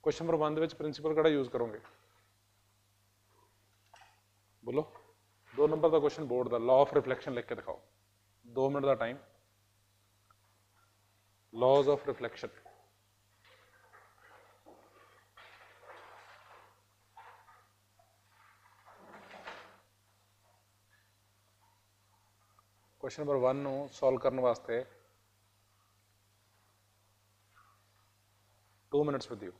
Question number 1 ਦੇ ਵਿੱਚ principal ਕਿਹੜਾ ਯੂਜ਼ ਕਰੋਗੇ? ਬੋਲੋ। 2 ਨੰਬਰ ਦਾ क्वेश्चन बोर्ड ਦਾ लॉ ऑफ रिफ्लेक्शन लिख के दिखाओ। 2 मिनट का time. Laws of reflection. Question number 1 ਨੂੰ सॉल्व करने वास्ते 2 मिनट्स विद यू।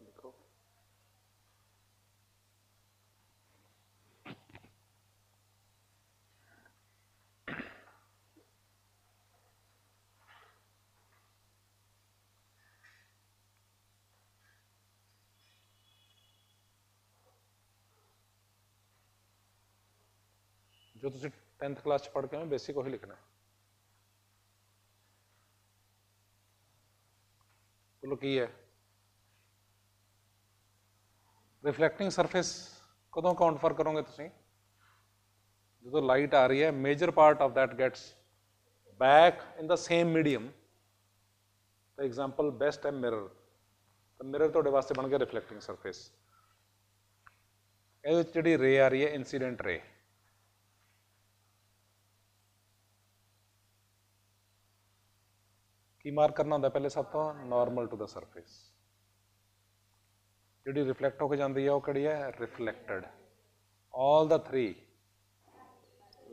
लिखो। जो तुम 10th क्लास पढ़ के बेसिक वही लिखना है। बोलो की है रिफ्लैक्टिंग सरफेस कदों काउंट फॉर करोगे तुम? जो लाइट आ रही है major part of that gets back in the same medium. तो एग्जाम्पल बेस्ट है मिरर। तो मिरर थोड़े वास्ते बन गया रिफ्लैक्टिंग सरफेस। ये जी रे आ रही है इंसीडेंट रे। की मार्क करना होंगे पहले सब तो नॉर्मल टू द सरफेस। जी रिफ्लैक्ट होकर जाती है वो कड़ी है reflected. All the 3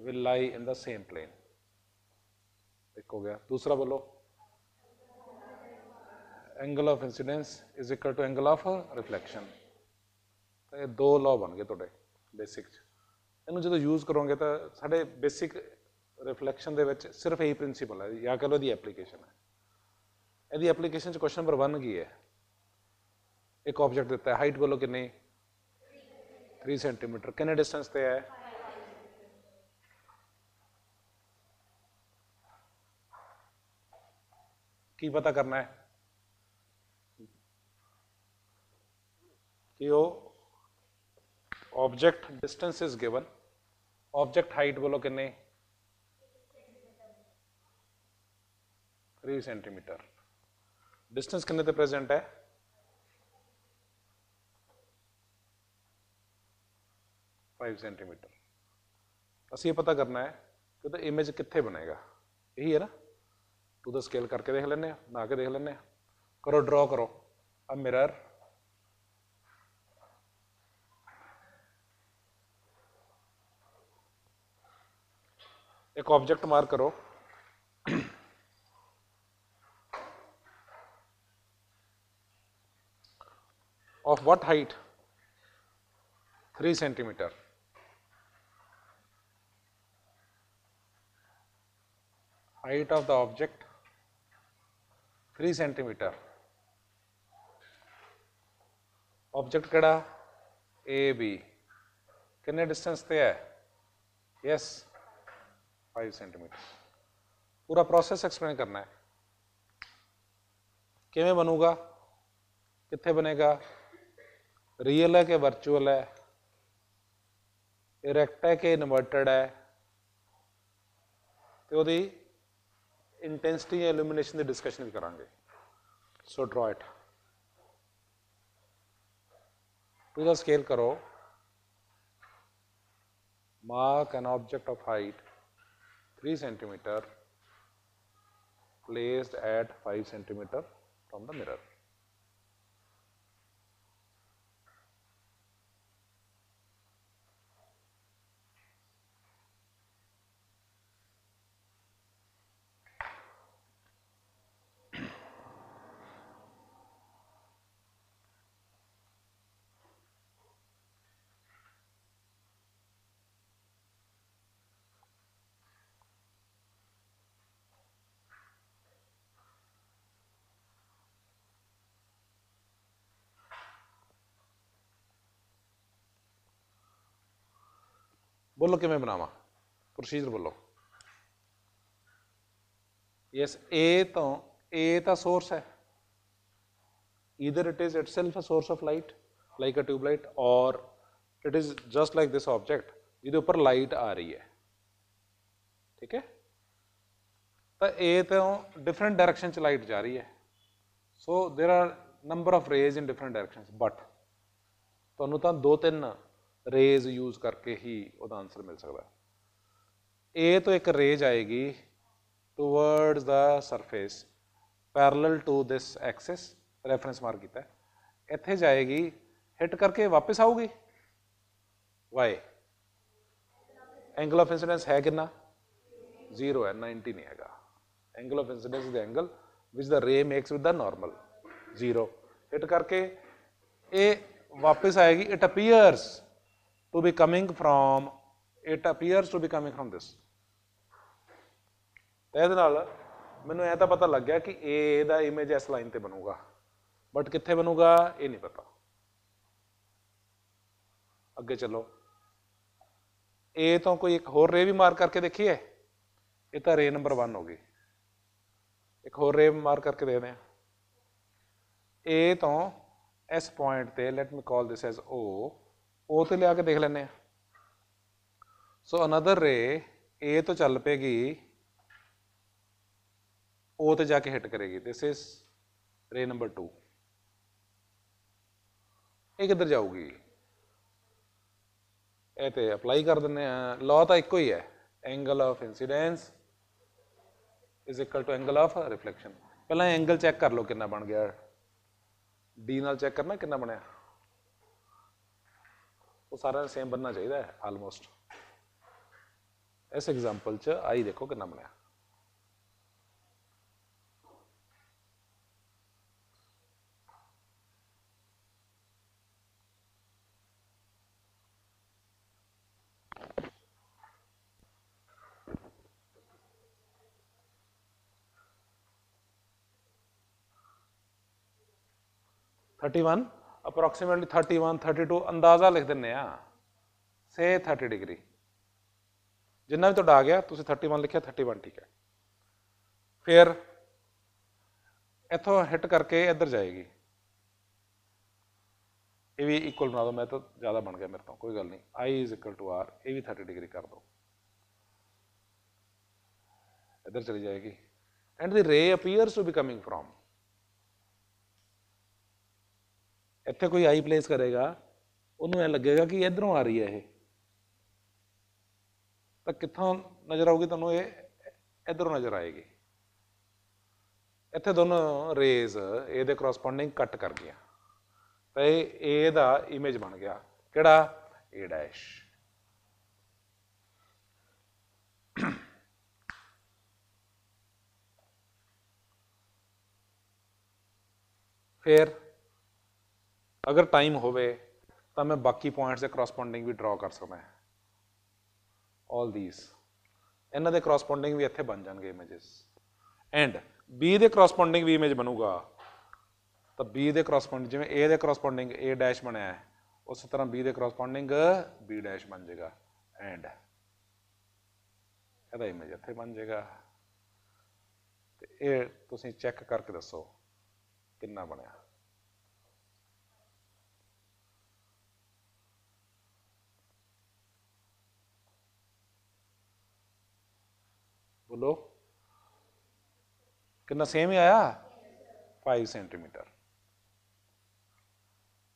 will lie in the same plane. एक हो गया। दूसरा बोलो angle of incidence is equal to angle of reflection. तो ये 2 लॉ बन गए थोड़े बेसिक। इनू जो यूज़ करोगे तो साढ़े बेसिक रिफ्लैक्शन दे विच सिर्फ यही प्रिंसीपल है या कह लो दी एप्लीकेशन है। यदि एप्लीकेशन क्वेश्चन नंबर 1 की है एक ऑब्जेक्ट दिता है हाइट बोलो कितनी 3 सेंटीमीटर कितने डिस्टेंस पे है की पता करना है कि वो object distance is given object height बोलो कितने 3 सेंटीमीटर डिस्टेंस कितने ते प्रेजेंट है 5 सेंटीमीटर। असं ये पता करना है कि तो इमेज कितने बनेगा यही है ना। टू द स्केल करके देख लेने बना के देख लेने करो ड्रॉ करो। अब मिरर एक ऑब्जेक्ट मार्क करो of what height 3 centimetre. Height of the object 3 centimetre. Object केड़ा ए बी कितने डिस्टेंस पे है यस 5 सेंटीमीटर। पूरा प्रोसेस एक्सप्लेन करना है किवें बनूगा कित्थे बनेगा रियल है कि वर्चुअल है इरेक्ट है कि इन्वर्टेड है तो वो इंटेंसिटी या इल्यूमिनेशन की डिस्कशन भी करांगे। So draw it to the scale करो mark an object of height 3 centimeter placed at 5 centimeter from the mirror। बोलो किवें बनावा, प्रोसीजर बोलो। यस, ए तो सोर्स है, either it is itself a source of light like a tubelight, और it is just like this object जिहदे उपर light आ रही है। ठीक है, तो ए तो डिफरेंट डायरेक्शन च लाइट जा रही है, so there are number of rays in different direction, but तुहानूं तां 2-3 रेज यूज करके ही उसका आंसर मिल सकता है। ए तो एक रेज आएगी towards the surface parallel to this axis, reference mark किया, इत्थे जाएगी, हिट करके वापस आऊगी, वाई एंगल ऑफ इंसिडेंस है कितना, 0 है, 90 नहीं है। Angle of incidence is the angle which the ray makes with the normal, 0 hit करके ये वापस आएगी, it appears to be coming from this. मैनू ऐ तो पता लग गया कि ए दा इमेज इस लाइन ते बनूगा, बट कित्थे बनूगा ये नहीं पता। अगे चलो, ए तो कोई एक होर रे भी मार करके देखिए, ये तो रे नंबर 1 होगी, एक होर रे मार करके देखते हैं। ए तो इस पॉइंट ते, let me call this as O ते लिया के देख लेने। सो अनदर रे ए तो चल पेगी, ओ ते जाके हिट करेगी, दिस इज रे नंबर 2। ये किधर जाऊगी, ये तो अप्लाई कर दें, लॉ तो एको ही है, angle of incidence is equal to angle of reflection. पहला एंगल चेक कर लो कितना बन गया, डी नाल चेक करना कितना बनया, वो सारा सेम बनना चाहिए आलमोस्ट। इस एग्जाम्पल च आई देखो कितना बनया, अप्रोक्सीमेटली 31, 32 अंदाजा लिख दें, से 30 डिग्री जिन्ना भी तो आ गया, तुम 31 लिखा, 31 ठीक है। फिर इथों हिट करके इधर जाएगी, ये भी इक्वल बना दो, मैं तो ज़्यादा बन गया मेरे तो, कोई गल नहीं, I is equal to R, ये भी 30 डिग्री कर दो, इधर चली जाएगी, and the ray appears to be coming from, इत्थे कोई आई प्लेस करेगा, उन्होंने ऐ लगेगा कि इधरों आ रही है ये, तो कितों नज़र आऊगी तुहानूं, ये इधरों नज़र आएगी। इत्थे दोनों रेज ए दे करॉस्पोंडिंग कट कर गया, तो ए दा इमेज बन गया किहड़ा, ए डैश। फिर अगर टाइम होवे तो मैं बाकी पॉइंट्स के करॉस्पोंडिंग भी ड्रॉ कर सकता, ऑल दीज इन्हां दे करॉस्पोंडिंग भी इत्थे बन जाएंगे images, and B the corresponding भी इमेज बनूगा, तो बी दे करॉस्पोंडिंग जिवें ए दे करॉस्पोंडिंग ए डैश बनया है, उस तरह B the corresponding B dash बन जाएगा, एंड ਇਹਦਾ इमेज ਇੱਥੇ बन जाएगा। तो ये तुसीं चेक करके दसो कितना बनया, बोलो कितना सेम ही आया, 5 सेंटीमीटर।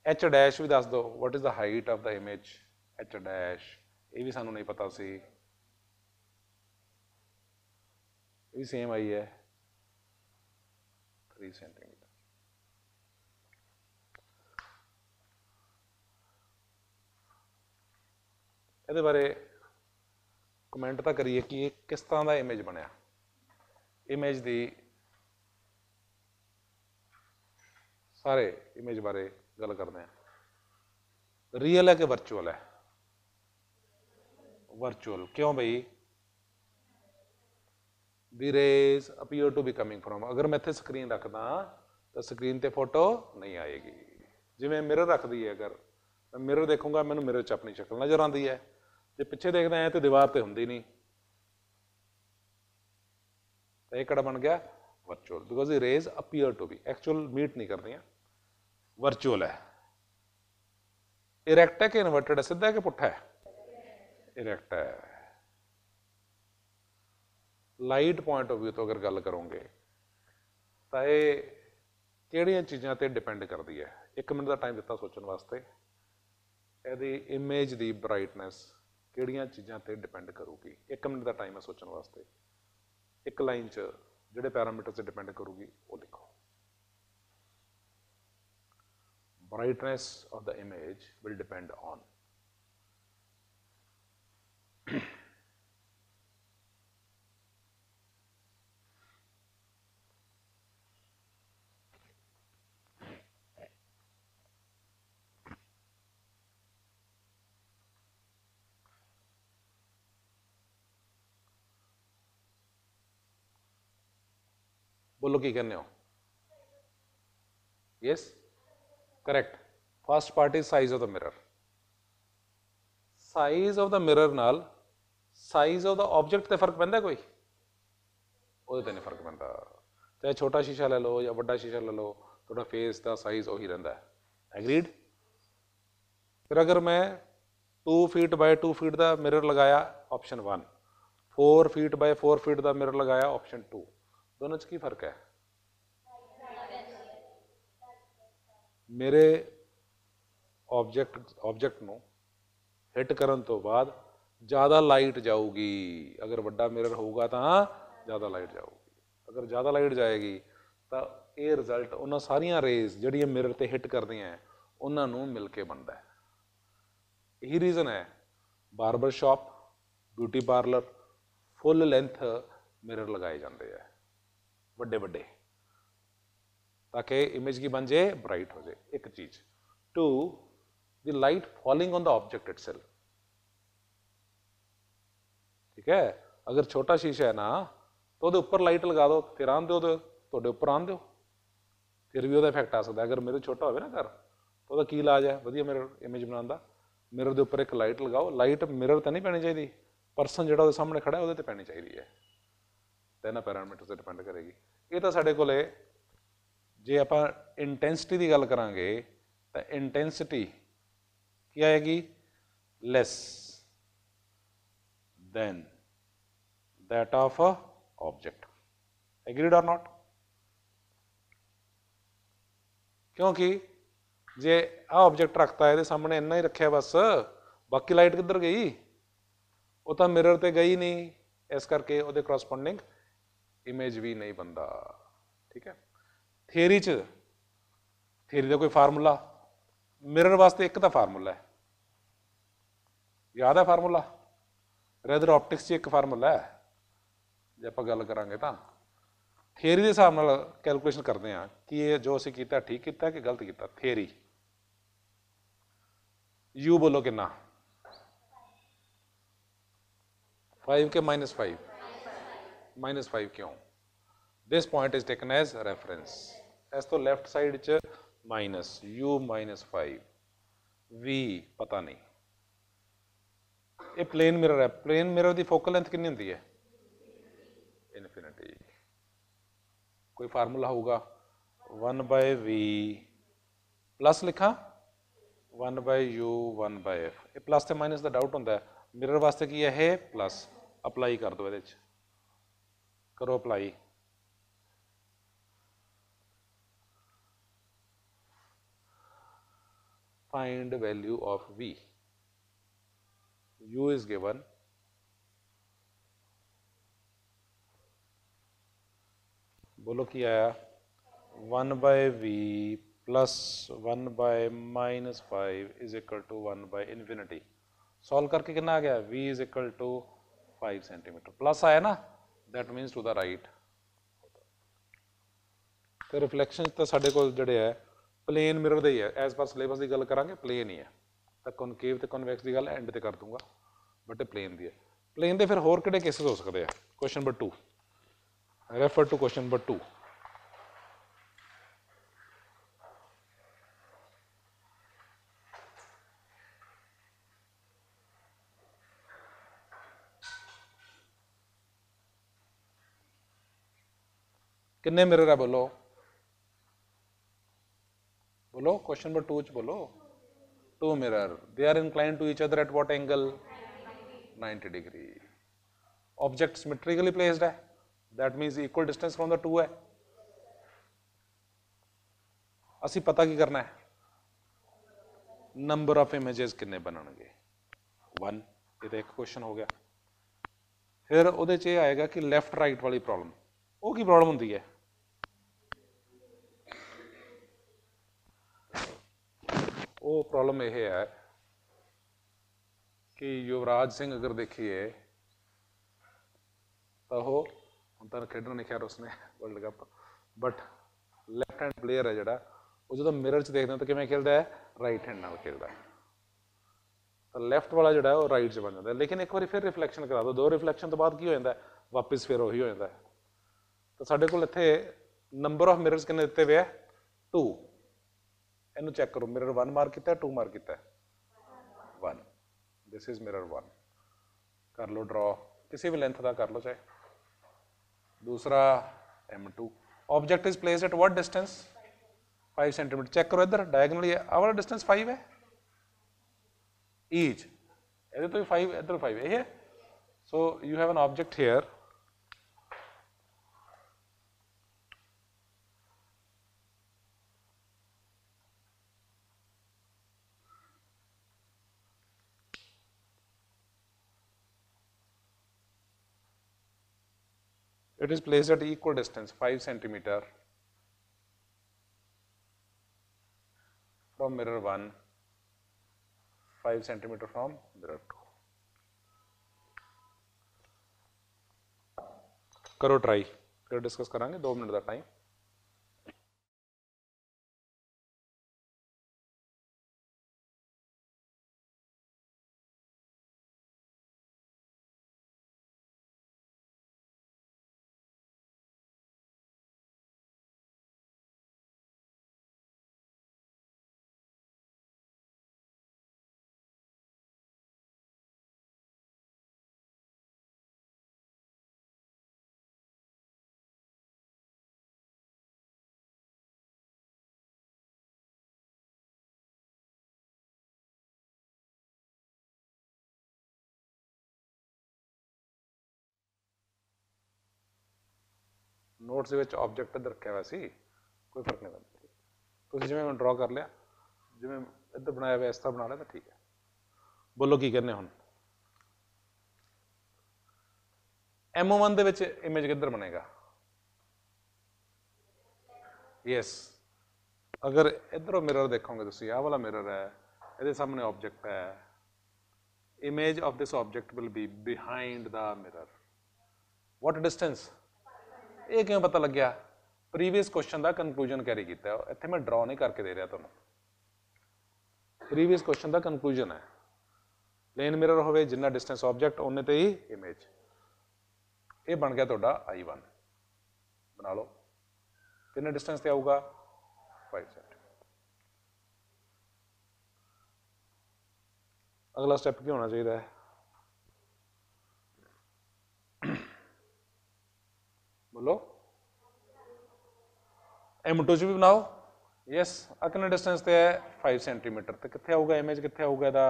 एच डैश भी दस दो, what is the height of the image, H dash, ये भी सानू नहीं पता सी, ये भी सेम आई है 3 सेंटीमीटर। ये बारे कमेंट तो करिए कि ये किस तरह का इमेज बनया, इमेज की सारे इमेज बारे गल करते हैं, रियल है कि वर्चुअल है, वर्चुअल क्यों भाई, the rays appear to be coming from, अगर मैं इत्थे स्क्रीन रखदा तो स्क्रीन ते फोटो नहीं आएगी, जिवें मिरर रख दी है, अगर मैं मिरर देखूंगा मैनूं मिरर च अपनी शक्ल नज़र आती है, जे पिछे देखते हैं तो दीवार तो होंगी नहीं, तो ये कड़ा बन गया virtual, because the rays appear to be, actual meet नहीं करनी, वर्चुअल है। इरेक्ट है कि इन्वर्टेड है, सीधा है कि पुट्ठा है? इरेक्ट है। लाइट पॉइंट ऑफ व्यू तो अगर गल करोगे तो ये किहड़ियां चीज़ों पर डिपेंड करती है? 1 मिनट का टाइम दिता सोचने वास्ते। यदि इमेज की ब्राइटनेस किहड़ियां चीज़ों पर डिपेंड करूगी? 1 मिनट का टाइम है सोचने वास्ते। एक लाइन च जिहड़े पैरामीटर से डिपेंड करूगी वो लिखो। Brightness of the image will depend on बोलो की कहने हो? Yes, correct. First part is size of the mirror. Size of the mirror नाल साइज ऑफ द ऑब्जेक्ट ते फर्क पैंदा कोई? ਉਹਦੇ ਤੇ नहीं फर्क पैंदा। चाहे छोटा शीशा ले लो या बड़ा शीशा ले लो, थोड़ा फेस का साइज उही रहिंदा है। एग्रीड? फिर अगर मैं 2 फीट बाय 2 फीट का मिरर लगाया, ऑप्शन 1, 4 फीट बाय 4 फीट का मिरर लगाया, ऑप्शन 2, दोनों च की फर्क है? मेरे ऑब्जेक्ट ਨੂੰ हिट करन तो बाद ज़्यादा लाइट जाऊगी। अगर बड़ा मिरर होगा तो ज़्यादा लाइट जाऊगी, अगर ज़्यादा लाइट जाएगी तो ये रिजल्ट उन्होंने सारिया रेज जिहड़ियां मिरर ते हिट करदियां उन्होंने मिल के बनता है। यही रीज़न है barber shop, beauty parlour full length mirror लगाए जाते हैं बड़े बड़े, ताकि इमेज की बन जाए, ब्राइट हो जाए। एक चीज़। 2, the light falling on the object itself. ठीक है, अगर छोटा शीशा है ना तो वो उपर लाइट लगा दो, फिर आन दो तो उपर आन दो, फिर भी वो इफेक्ट आ सकता है। अगर मिरर छोटा हो ना घर तो वह की इलाज है वधिया मिरर इमेज बनाने का? मिरर के उपर एक लाइट लगाओ, लाइट मिरर तो नहीं पैनी चाहिए, परसन जो सामने खड़ा है वो पैनी चाहिए है। तो इन्होंने पैरामीटर से डिपेंड करेगी। ये तो साढ़े को जे आप इंटेंसिटी की गल करांगे तो इंटेंसिटी क्या आएगी? Less than that of a object. Agreed और नॉट? क्योंकि जे आ ऑब्जेक्ट रखता है सामने इन्ना ही रखा बस, बाकी लाइट किधर गई? वो तो मिरर ते गई नहीं, इस करके वो करस्पोंडिंग इमेज भी नहीं बनता। ठीक है, थियरी का कोई फार्मूला मिरर वास्ते एक तो फार्मूला है, याद है फार्मूला? रेदर ऑप्टिक्स एक फार्मूला है, जो आप गल करांगे तो थियरी के हिसाब नाल कैलकुलेशन करते हैं कि ये जो असीं कीता ठीक किया कि गलत किया। थियरी यू बोलो कितना? 5 के -5? -5 क्यों? This point is taken as reference. इस तो लैफ्ट साइड च माइनस u -5 v पता नहीं। ये प्लेन मिरर है, प्लेन मिरर की फोकल लेंथ कितनी होती है? इनफिनिटी। कोई फार्मूला होगा 1/v प्लस लिखा 1/u 1/f। ये प्लस तो माइनस का डाउट होता है, मिरर वास्ते की है प्लस। अप्लाई कर दो, ये करो apply. Find value of v। u is given 1/v plus 1/-5 is equal to 1/∞। Solve करके कितना आ गया? v is equal to 5 centimetre. Plus आया ना, that means to the right. तो रिफ्लैक्शन तो साढ़े को जड़े है प्लेन मिरर दे ही है, एज पर सिलेबस की गल करांगे प्लेन ही है। तो कॉनकेव तो कॉन्वैक्स की गल एंड ते कर दूंगा, बट प्लेन दी है। प्लेन के फिर होर किहड़े केसेस हो सकते हैं? Question number 2, refer to question number 2। किन्ने मिरर है बोलो बोलो, क्वेश्चन नंबर 2 च बोलो। 2 mirror, they are inclined to each other at what angle? 90 degree. Object symmetrically placed है, that means equal distance from the two है। असी पता की करना है, नंबर ऑफ इमेजेस किन्ने बनणगे 1, ये तो एक क्वेश्चन हो गया। फिर ਉਹਦੇ ਚ ਇਹ ਆਏਗਾ कि लेफ्ट राइट वाली प्रॉब्लम, ਉਹ ਕੀ प्रॉब्लम ਹੁੰਦੀ है? ਉਹ प्रॉब्लम ਇਹ है कि युवराज सिंह अगर देखिए तो वो ਹੁਣ ਤਾਂ ਖੇਡਣ ਨਹੀਂ ਖੈਰ ਉਸਨੇ world cup, but left hand player ਹੈ ਜਿਹੜਾ, ਉਹ ਜਦੋਂ ਮਿਰਰ 'ਚ ਦੇਖਦੇ ਤਾਂ ਕਿਵੇਂ ਖੇਲਦਾ ਹੈ? ਰਾਈਟ ਹੈਂਡ ਨਾਲ ਖੇਲਦਾ ਹੈ। ਤਾਂ ਲੈਫਟ ਵਾਲਾ ਜਿਹੜਾ ਉਹ ਰਾਈਟ 'ਚ ਬਣ ਜਾਂਦਾ, ਲੇਕਿਨ ਇੱਕ ਵਾਰੀ ਫਿਰ ਰਿਫਲੈਕਸ਼ਨ ਕਰਾ ਦਿਓ, 2 ਰਿਫਲੈਕਸ਼ਨ ਤੋਂ ਬਾਅਦ ਕੀ ਹੋ ਜਾਂਦਾ? ਵਾਪਿਸ ਫਿਰ ਉਹੀ ਹੋ ਜਾਂਦਾ। ਤਾਂ ਸਾਡੇ ਕੋਲ ਇੱਥੇ ਨੰਬਰ ਆਫ ਮਿਰਰਸ ਕਿੰਨੇ ਦਿੱਤੇ ਹੋਏ ਆ? 2। ਇਹਨੂੰ ਚੈੱਕ ਕਰੋ, ਮਿਰਰ 1 ਮਾਰਕ ਕੀਤਾ, 2 ਮਾਰਕ ਕੀਤਾ? 1। This is mirror 1। ਕਰ ਲਓ ਡਰਾ, ਕਿਸੇ ਵੀ ਲੈਂਥ ਦਾ ਕਰ ਲਓ ਚਾਹੇ। दूसरा M2, object is placed at what distance? 5 centimetre. Check करो इधर डायगोनली आ वाला डिस्टेंस 5 है ईच, इधर तो 5, इधर 5 है। So you have an object here, it is placed at equal distance 5 centimeter from mirror 1, 5 centimeter from mirror 2। करो ट्राई, फिर डिस्कस करांगे, 2 मिनट का टाइम। नोट्स ਦੇ ਵਿੱਚ ਆਬਜੈਕਟ ਇੱਧਰ ਰੱਖਿਆ ਹੋਇਆ ਸੀ, ਕੋਈ ਫਰਕ ਨਹੀਂ ਪੈਂਦਾ। ਤੁਸੀਂ ਜਿਵੇਂ ਮੈਂ ਡਰਾ ਕਰ ਲਿਆ, ਜਿਵੇਂ ਇੱਧਰ ਬਣਾਇਆ ਹੋਇਆ ਇਸ ਤਰ੍ਹਾਂ ਬਣਾ ਲਿਆ ਤਾਂ ਠੀਕ ਹੈ। ਬੋਲੋ ਕੀ ਕਰਨੇ ਹੁਣ? M1 ਦੇ ਵਿੱਚ ਇਮੇਜ ਕਿੱਧਰ ਬਣੇਗਾ? ਯੈਸ, ਅਗਰ ਇੱਧਰੋਂ ਮਿਰਰ ਦੇਖੋਗੇ ਤੁਸੀਂ, ਆਹ ਵਾਲਾ ਮਿਰਰ ਹੈ, ਇਹਦੇ ਸਾਹਮਣੇ ਆਬਜੈਕਟ ਹੈ, image of this object will be behind the mirror. What distance? ਇਹ ਕਿਵੇਂ ਪਤਾ ਲੱਗਿਆ? ਪ੍ਰੀਵੀਅਸ ਕੁਐਸਚਨ ਦਾ ਕਨਕਲੂਜਨ ਕੈਰੀ ਕੀਤਾ, ਇੱਥੇ ਮੈਂ ਡਰਾ ਨਹੀਂ ਕਰਕੇ ਦੇ ਰਿਹਾ ਤੁਹਾਨੂੰ। ਪ੍ਰੀਵੀਅਸ ਕੁਐਸਚਨ ਦਾ ਕਨਕਲੂਜਨ ਹੈ, ਪਲੇਨ ਮਿਰਰ ਹੋਵੇ, ਜਿੰਨਾ ਡਿਸਟੈਂਸ ਆਬਜੈਕਟ ਉਹਨੇ ਤੇ ਹੀ ਇਮੇਜ। ਇਹ ਬਣ ਗਿਆ ਤੁਹਾਡਾ I1। ਬਣਾ ਲਓ, ਕਿੰਨੇ ਡਿਸਟੈਂਸ ਤੇ ਆਊਗਾ? 5 सेंटीमीटर। अगला स्टेप क्या होना चाहिए? बोलो। M2 च भी बनाओ। यस, कितने डिस्टेंस ते है? 5 सेंटीमीटर। तो कितने आऊगा इमेज, कितने आऊगा इहदा?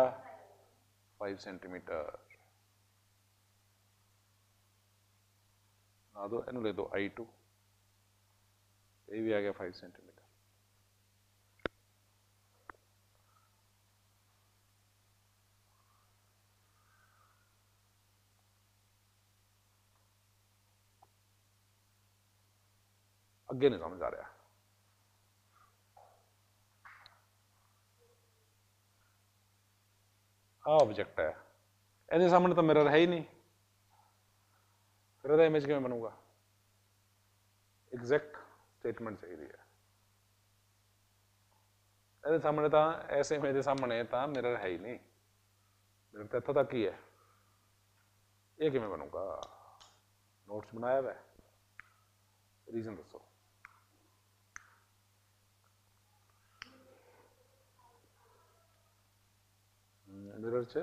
5 सेंटीमीटर। बना दो, इनू ले दो I2, ये भी आ गया 5 सेंटीमीटर। अगे नहीं समझ आ रहा। ऑब्जेक्ट है, ਇਹਦੇ ਸਾਹਮਣੇ ਤਾਂ ਮਿਰਰ ਹੈ ਹੀ ਨਹੀਂ, ਫਿਰ ਇਹਦਾ ਇਮੇਜ ਕਿਵੇਂ ਬਣੂਗਾ? ਐਗਜ਼ੈਕਟ ਸਟੇਟਮੈਂਟ ਚਾਹੀਦੀ ਹੈ। ਇਹਦੇ ਸਾਹਮਣੇ ਤਾਂ, ਇਸ ਇਮੇਜ ਦੇ ਸਾਹਮਣੇ ਤਾਂ ਮਿਰਰ ਹੈ ਹੀ ਨਹੀਂ, ਮਿਰਰ ਤਾਂ ਇੱਥੋਂ ਤੱਕ ਹੀ ਹੈ, ਇਹ ਕਿਵੇਂ ਬਣੂਗਾ? ਨੋਟਸ ਬਣਾਇਆ ਹੋਇਆ, ਰੀਜ਼ਨ ਦੱਸੋ। मिरर च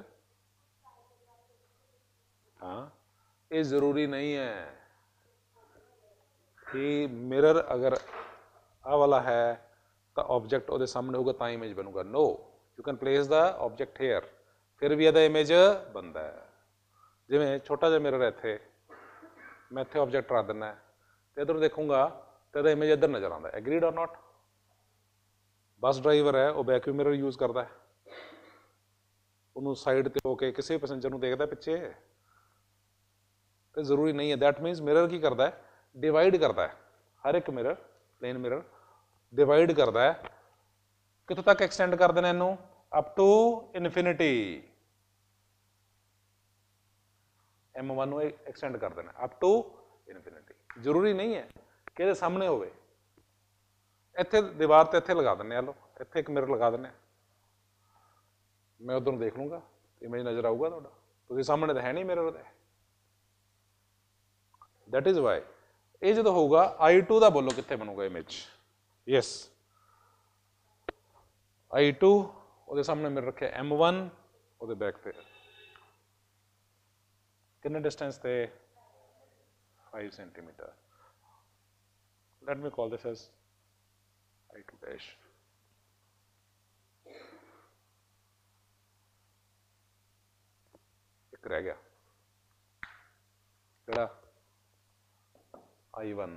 हाँ, ये जरूरी नहीं है, कि मिरर अगर आ वाला है तो ऑब्जेक्ट वो सामने होगा तो इमेज बनूगा। No, you can place the object here, फिर भी ਇਹਦਾ इमेज बनता है। जिमें छोटा जिहा मिरर है इत्थे, मैं इत्थे ऑब्जेक्ट रख दिना तो इधर देखूंगा तो ਇਹਦਾ इमेज इधर नज़र आता है। एग्रीड और नॉट? बस ड्राइवर है वो वैक्यूम मिरर यूज़ करता है, ਉਹਨੂੰ साइड ਤੇ हो के किसी पैसेंजर ਨੂੰ देखता पिछे, तो जरूरी नहीं है। दैट मीनस मिरर की करता है, डिवाइड करता है। हर एक मिरर, प्लेन मिरर डिवाइड करता है, कितों तक एक्सटेंड कर देना इनू, अप टू इनफिनिटी। M1 ਨੂੰ एक्सटेंड कर देना अप टू इनफिनिटी। जरूरी नहीं है कि ਇਹਦੇ सामने ਹੋਵੇ। ਇੱਥੇ दीवार ਤੇ ਇੱਥੇ लगा ਦਿੰਦੇ ਆ, लो ਇੱਥੇ एक मिरर लगा ਦਿੰਦੇ, मैं उधर देख लूँगा, इमेज नज़र आऊगा ਤੁਹਾਡਾ, ਤੁਸੀਂ सामने तो है नहीं मिरर ਦੇ। दैट इज वाई ये जो होगा I2 का बोलो कितने बनूगा इमेज? यस, I2 वो सामने मिरर रखे, M1 वो बैक पे कितने डिस्टेंस थे? 5 centimetre. Let me call this as I2 dash. एक रह गया केड़ा? I1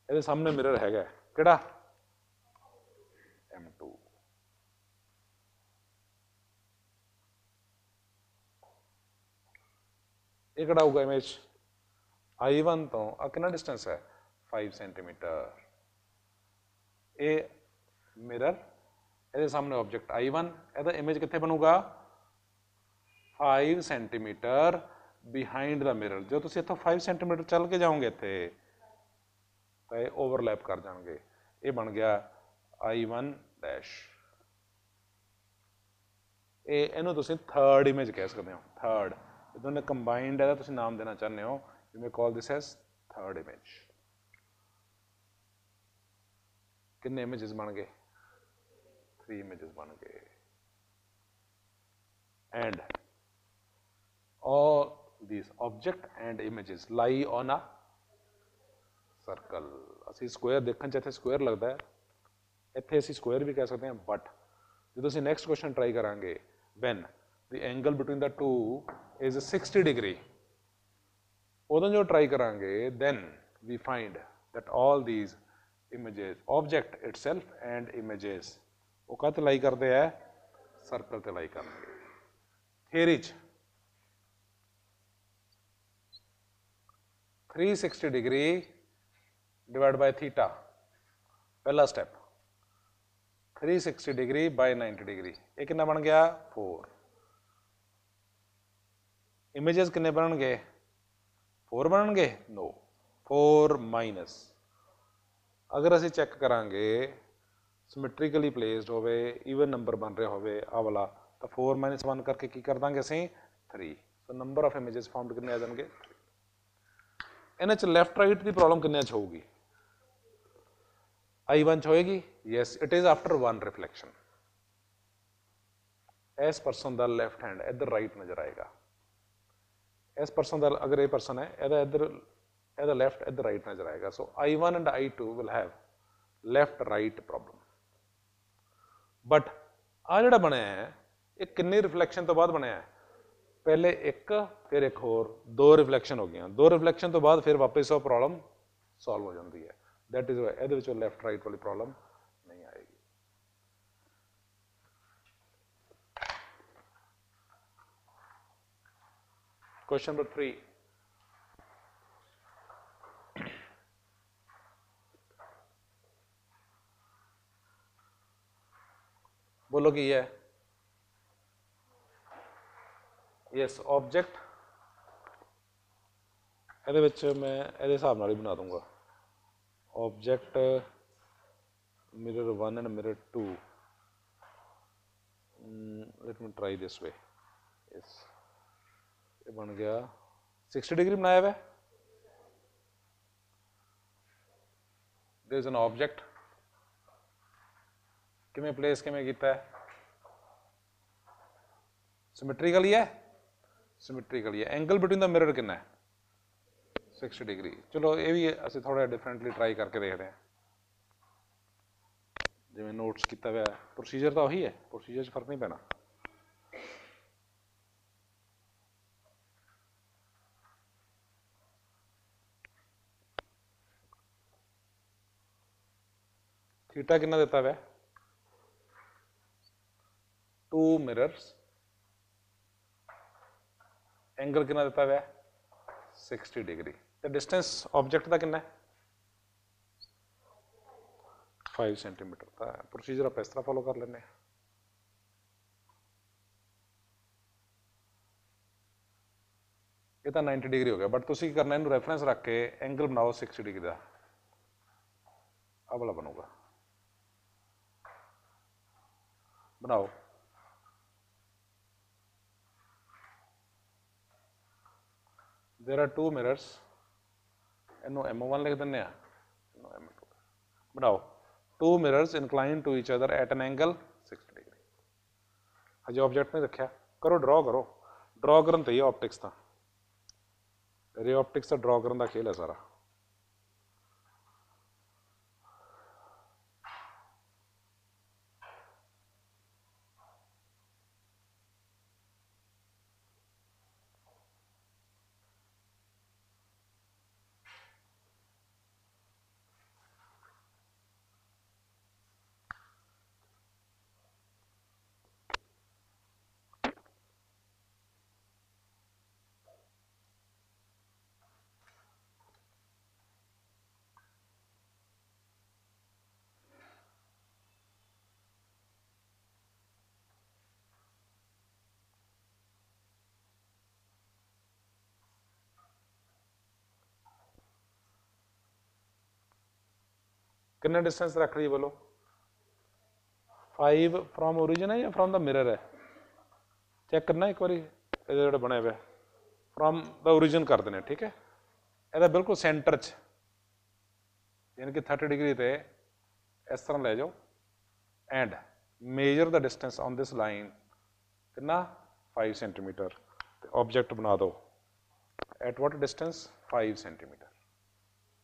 ਇਹਦੇ सामने मिरर हैगा केड़ा? M2। ये केड़ा होगा इमेज? I1 तो आ कितना डिस्टेंस है? 5 सेंटीमीटर। ये मिरर, ਇਹਦੇ सामने ऑब्जेक्ट I1, ਇਹਦਾ इमेज कितने बनूगा? 5 सेंटीमीटर बिहाइंड द मिरर। जो तुम इतों 5 सेंटीमीटर चल के जाओगे इतने तो ये ओवरलैप कर जाएंगे। ये बन गया I1 डैश। ये इनू तुम थर्ड इमेज कह सकते हो। थर्ड दोनों कंबाइंड है, तुम नाम देना चाहते हो, you may call this as third image. कितने इमेजेस बन गए? 3 इमेजेस बन गए। And all these object and images lie on a circle। असी स्क्वायर देखने च इत्थे स्क्वायर लगता है, इत्थे असी स्क्वायर भी कह सकते हैं। बट जो असी नैक्सट क्वेश्चन ट्राई करांगे, when the angle between the two is 60 degree, उदों जो ट्राई करांगे then we find that all these images, object itself and images वो कहते लाई करते हैं? सर्कल ते लाई करेंगे। Theory 360 degree divide by theta, पहला स्टेप 360 डिग्री बाय 90 डिग्री, ये कितना बन गया? 4। इमेजेस कितने बननगे? 4 बननगे? No, 4 minus. अगर असी चेक करांगे सिमेट्रिकली प्लेस्ड होवे, ईवन नंबर बन रहा होवे आ वाला, तो 4 माइनस 1 करके की कर देंगे असी? 3। So number of images formed कितने आ जाएंगे? इन्हें च लैफ्ट राइट की प्रॉब्लम किन्ने च होगी? I1 च होएगी? Yes, it is after 1 reflection. इस परसन का लैफ्ट हैंड इधर राइट नजर आएगा, इस परसन का अगर ये परसन है इधर इधर लैफ्ट इधर राइट नजर आएगा। So I1 and I2 will have left right problem. But आ जिहड़ा बनया है ये कितनी रिफ्लैक्शन तो बाद बनया है? पहले एक, फिर एक होर, 2 रिफ्लैक्शन हो गई। 2 रिफ्लैक्शन तो बाद फिर वापस वो प्रॉब्लम सॉल्व हो जाती है। दैट इज ये लैफ्ट राइट वाली प्रॉब्लम नहीं आएगी। क्वेश्चन नंबर 3, बोलो की है? यस, ऑब्जेक्ट ये मैं ये हिसाब नाल ही बना दूंगा। Object mirror 1 and mirror 2, let me try this way. Yes, ये बन गया 60 डिग्री बनाया हुआ है। देयर इज एन ऑब्जेक्ट, किमें प्लेस किमें कीता है? सिमेट्रिकली है, सिमेट्रिकली है। एंगल बिटवीन द मिरर कितना है? 60 डिग्री। चलो ये भी असं थोड़ा डिफरेंटली ट्राई करके देखते हैं, जिवें नोट्स किया हुआ। प्रोसीजर तो वही है, प्रोसीजर च फर्क नहीं पैना। थीटा कितना दिता हुआ, 2 मिरर्स, एंगल कितना दिता हुआ 60 डिग्री, तो डिस्टेंस ऑब्जेक्ट का कितना है 5 सेंटीमीटर। तो प्रोसीजर आप इस तरह फॉलो कर लें। ये तो 90 डिग्री हो गया, बट तुम करना इनू रेफरेंस रख के एंगल बनाओ 60 डिग्री का, अब वाला बनूगा। बनाओ, देयर आर 2 मिरर्स, इनू M1 लिख दें, इनू M2। बनाओ, 2 mirrors incline to each other at an angle 60 degree. हजे ऑब्जेक्ट नहीं रखा, करो ड्रॉ करो। ड्रॉ करन तो ही ऑप्टिक्स का, रे ऑप्टिक्स का ड्रॉ करने का खेल है सारा। कितना डिस्टेंस रख रही है बोलो, 5 फ्रॉम ओरिजिन है या फ्रॉम द मिरर है, चेक करना एक बार जो बने हुए फ्रॉम द ओरिजिन कर देने। ठीक है, यदा बिल्कुल सेंटर च, यानी कि 30 डिग्री पे इस तरह ले जाओ and measure the distance on this line, कितना 5 सेंटीमीटर। ऑब्जेक्ट बना दो at what distance 5 centimetre,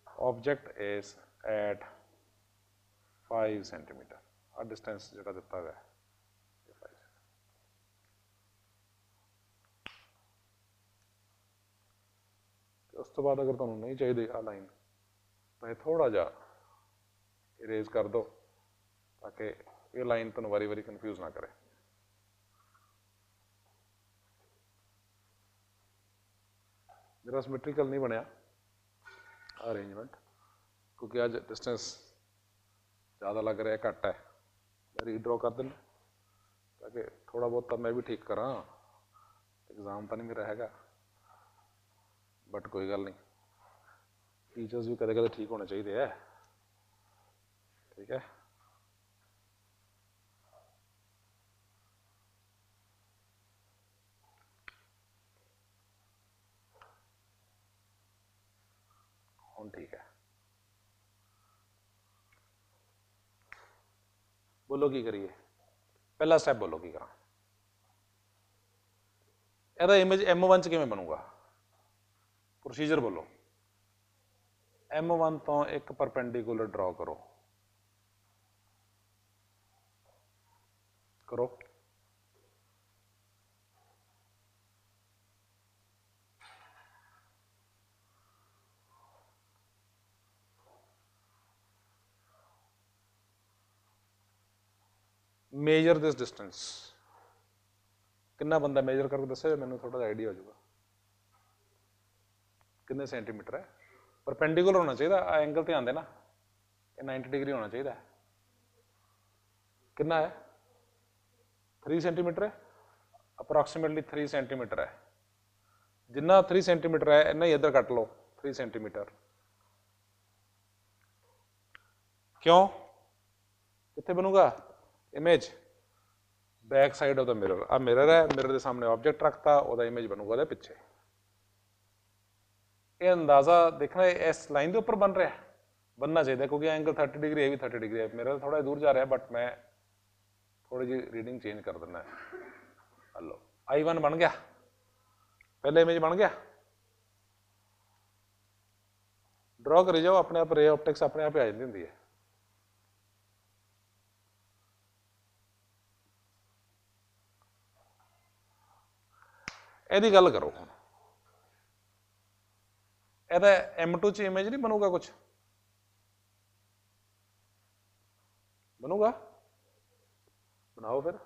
object is at 5 centimetre. आ डिस्टेंस जो दिता हुआ है, उस तो बाद अगर तुहानू नहीं चाहिए आ लाइन तो थोड़ा जा इरेज कर दो, ताकि ये लाइन तुहानू वारी वारी कन्फ्यूज ना करे। मेरा सिमेट्रिकल नहीं बनया अरेंजमेंट, क्योंकि अज डिस्टेंस ज़्यादा लग रहा है, घट है। मैं रीड्रॉ कर देना ताकि थोड़ा बहुत तो मैं भी ठीक करा, एग्जाम तो नहीं मेरा हैगा, बट कोई गल नहीं, टीचर्स भी कदे कदे ठीक होने चाहिए है। ठीक है, हुण ठीक है। बोलो की करिए, पहला स्टैप बोलो की करा। यदा इमेज M1 च किवें बनूगा, प्रोसीजर बोलो। M1 तो एक परपेंडिकुलर ड्रॉ करो, करो। मेजर दिस डिस्टेंस, कितना बंदा मेजर करके दसे, मैंने थोड़ा सा आइडिया हो जाएगा कितने सेंटीमीटर है। परपेंडिकुलर होना चाहिए, एंगल ध्यान देना, ये 90 डिग्री होना चाहिए। कितना है 3 सेंटीमीटर है, अप्रोक्सीमेटली 3 सेंटीमीटर है। जिन्ना 3 सेंटीमीटर है इन्ना ही इधर कट लो 3 सेंटीमीटर। क्यों, कितने बनूगा image, back side of the mirror. आ मिरर है, मिरर के सामने ऑब्जेक्ट रखता, वह इमेज बनूगा वो पिछे। ये अंदाजा देखना इस लाइन के उपर बन रहा है, बनना चाहिए, क्योंकि एंगल 30 डिग्री है भी 30 डिग्री है। मेरा थोड़ा दूर जा रहा है, बट मैं थोड़ी जी रीडिंग चेंज कर देना है। हेलो, I1 बन गया, पहले इमेज बन गया। ड्रॉ करी जाओ, अपने आप रे ऑप्टिक्स अपने आप ही आ जाती होंगी है। ਇਹਦੀ ਗੱਲ करो ਹੁਣ, ਇਹਦਾ M2 ਚ इमेज नहीं बनूगा, कुछ बनूगा? बनाओ फिर,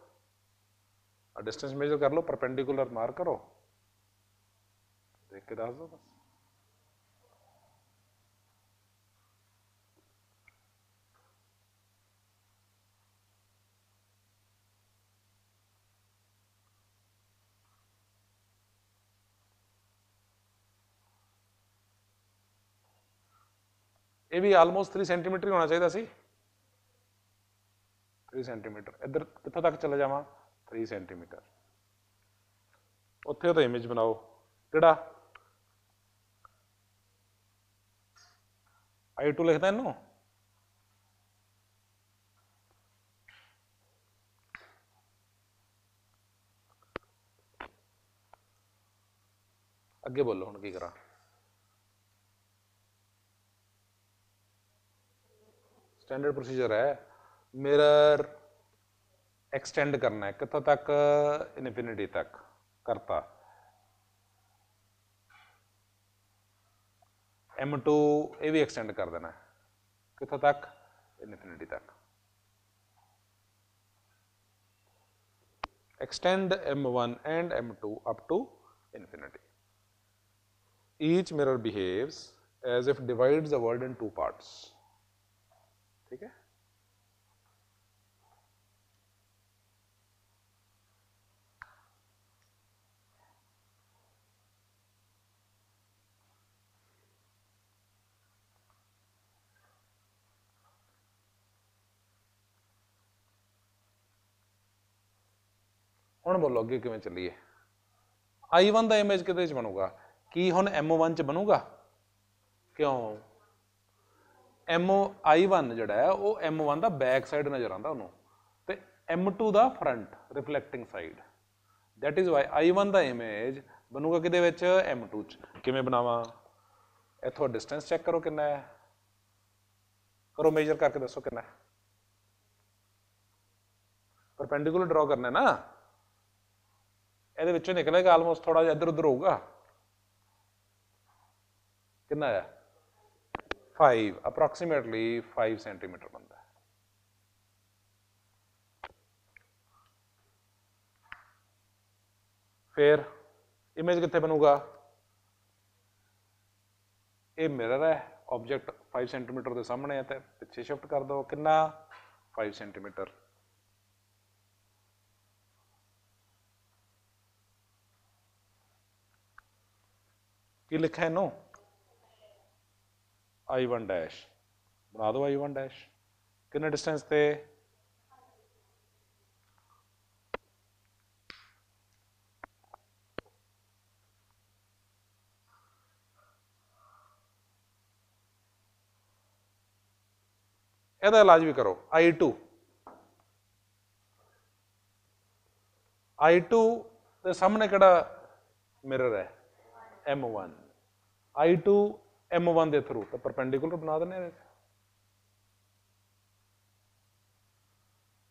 डिस्टेंस मेजर कर लो, परपेंडिकुलर मार्क करो, देख के दस दो बस। ये भी आलमोस्ट 3 सेंटीमीटर ही होना चाहिए सी, 3 सेंटीमीटर। इधर कितों तक चले जावा, 3 सेंटीमीटर। उत्थे तो इमेज बनाओ, किहड़ा I2 लिखदा इनू, अगे बोलो हुण की करा। स्टैंडर्ड प्रोसीजर है, मिरर एक्सटेंड करना है कितों तक, इनफिनिटी तक करता। M2 ये भी एक्सटेंड कर देना है कितों तक, इनफिनिटी तक। Extend M1 and M2 up to infinity. Each mirror behaves as if divides the world in two parts. ठीक है? हुण बोलो अगे किवें चलीए। I1 का इमेज किहदे च बनूगा, की हुण M1 च बनूगा? क्यों? I1 जिहड़ा है वो M1 का बैक साइड नज़र आता उन्होंने, तो M2 का front reflecting side. That is why I1 का इमेज बनूगा किहदे विच, M2 च। किवें बनावां? इत्थों डिस्टेंस चैक करो कितना है, करो मेजर करके दसो कितना है। परपेंडिकुलर ड्रॉ करना है ना, ये निकलेगा आलमोस्ट थोड़ा जिहा इधर उधर होगा। कितना है? 5, अप्रोक्सीमेटली 5 सेंटीमीटर बनता है। फिर इमेज कितने बनूगा? ये मिरर है, ऑब्जेक्ट 5 सेंटीमीटर के सामने है, तो पिछे शिफ्ट कर दो, कितना? 5 सेंटीमीटर। की लिखा है इनू? I1 डैश बना दो, I1 डैश कितने डिस्टेंस पे? ਇਹਦਾ इलाज भी करो। I2 ਦੇ ਸਾਹਮਣੇ ਕਿਹੜਾ मिरर है? M1। I2 M1 के थ्रू तो परपेंडिकुलर बना देने,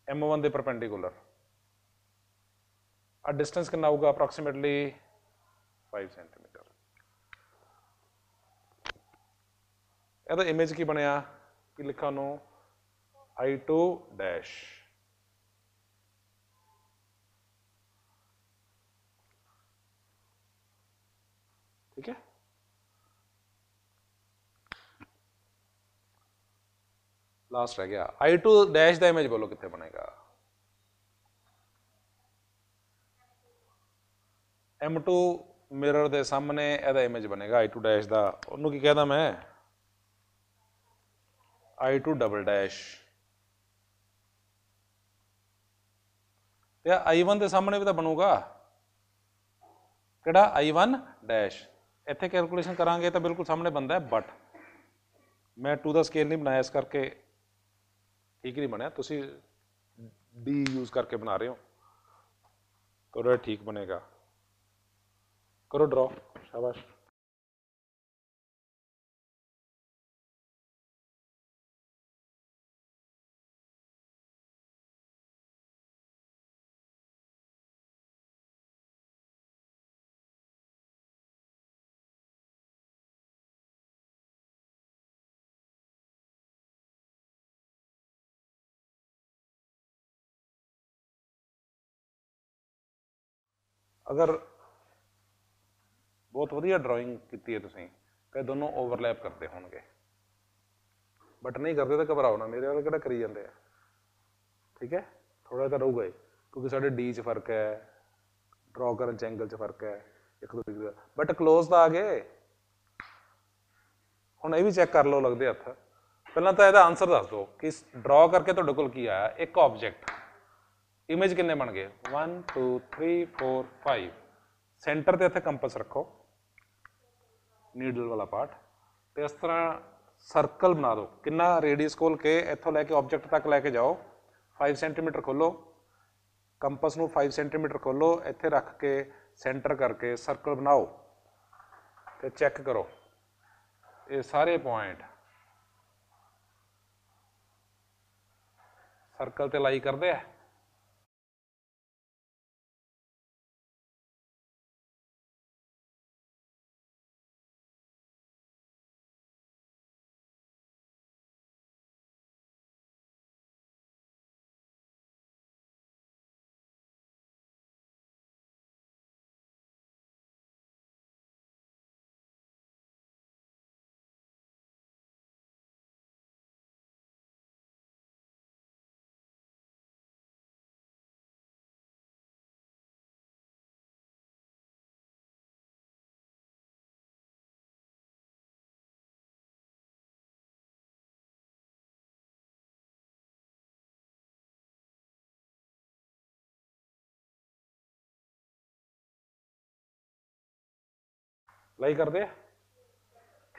M1 के परपेंडिकुलर। आ डिस्टेंस कितना होगा? Approximately 5 centimetre. ਇਹਦਾ इमेज की बनया, की लिखा उन्होंने? I2 dash. ठीक है, लास्ट रह गया I2 डैश का इमेज, बोलो कितने बनेगा? M2 मिरर के सामने ਇਹਦਾ इमेज बनेगा I2 डैश का, ਉਹਨੂੰ की कहदा मैं? I2 double dash. तो I1 के सामने भी तो बनूगा, ਕਿਹੜਾ? I1 dash. ਇੱਥੇ कैलकुलेशन करांगे तो बिल्कुल सामने बनता है, बट मैं 2 का स्केल नहीं बनाया, इस करके ठीक नहीं बनया। तुसी D यूज करके बना रहे हो तो ठीक बनेगा। करो ड्रॉ, शाबाश। अगर बहुत वधिया ड्राइंग की है तुसीं तो दोनों ओवरलैप करते होणगे, बट नहीं करते तो घबराओ ना, मेरे वाले किहड़ा करी जाते हैं। ठीक है, थोड़ा तो रहूगा ही, क्योंकि साढ़े डी च फर्क है, ड्रॉ करन च एंगल च फर्क है एक दो डिग्री, बट क्लोज तो आ गए। हुण ये भी चैक कर लो लगते हथ, पहला तो यदा आंसर दस दो कि ड्रॉ करके तुहाडे कोल की आया, एक ऑब्जेक्ट इमेज किन्ने बन गए 1 2 3 4 5। सेंटर ते इत्थे कंपस रखो, नीडल वाला पार्ट, तो इस तरह सर्कल बना दो, कितना रेडियस खोल के इत्थों लैके ऑब्जेक्ट तक लैके जाओ, 5 सेंटीमीटर खोलो, कंपस नूं 5 सेंटीमीटर खोलो, इत्थे रख के सेंटर करके सर्कल बनाओ, तो चैक करो ये सारे पॉइंट सर्कल ते लाई करते हैं। लाई करते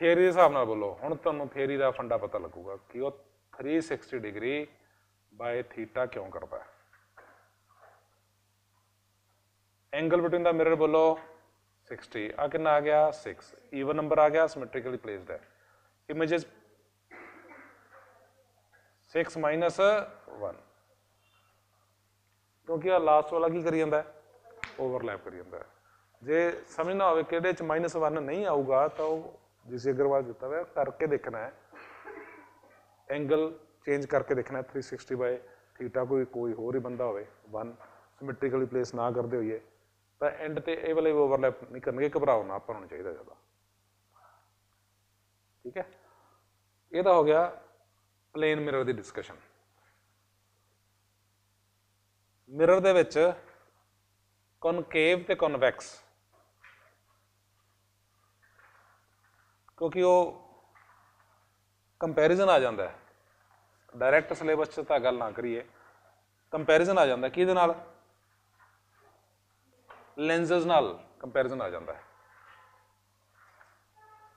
थियरी के हिसाब नाल बोलो, हुण तुहानूं थियरी का फंडा पता लगूगा कि वो 360 डिग्री बाय थीटा क्यों करता है। एंगल बिटवीन द मिरर बोलो 60, आ कितना आ गया 6, ईवन नंबर आ गया, सिमेट्रिकली प्लेस्ड है, इमेजेस 6 माइनस 1, क्योंकि आ लास्ट वाला की करी जाता है ओवरलैप करी जाता है। जे समझना हो कि -1 नहीं आऊगा तो जिसे अग्रवाल दिता हुआ करके देखना है, एंगल चेंज करके देखना है 360 बाय थीटा, कोई होर ही बंदा हो 1 सिमेट्रिकली प्लेस ना करते हुए तो एंड ते ये वाले ओवरलैप नहीं करने, घबराओ ना, आपको होना चाहिए ज़्यादा। ठीक है, ये तो हो गया प्लेन मिरर की डिस्कशन। मिरर दे विच कॉनकेव ते कॉन्वैक्स, क्योंकि वो कंपैरिजन आ जाता है, डायरैक्ट सिलेबस च तो गल ना करिए, कंपैरिजन आ जाता है, किहदे नाल लेंसेज नाल कंपैरिजन आ जाता है।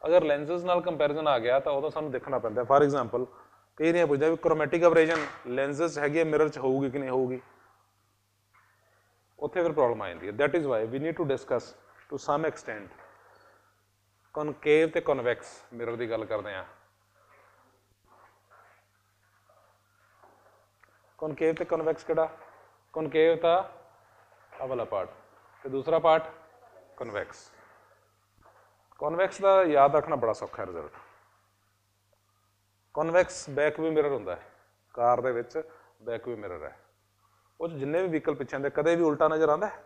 अगर लेंसेज नाल कंपैरिजन आ गया तो सानू देखना पैंदा, फॉर एग्जाम्पल कई नहीं पूछता भी क्रोमैटिक एवरेजन लेंसेज हैगी मिरर च होगी कि नहीं होगी, उत्थे फिर प्रॉब्लम आ जाती है। That is why we need to discuss to some extent concave ते कॉन्वैक्स मिरर की गल करते हैं। कॉनकेव ते कॉन्वैक्स किहड़ा, कॉनकेव था आ वाला पार्ट ते दूसरा पार्ट कॉन्वैक्स। कॉन्वैक्स का याद रखना बड़ा सौखा है result. Convex back view mirror होंदा है, car they which back view mirror है, वो जिन्ने भी व्हीकल पिछे आते कदे भी उल्टा नज़र आता है,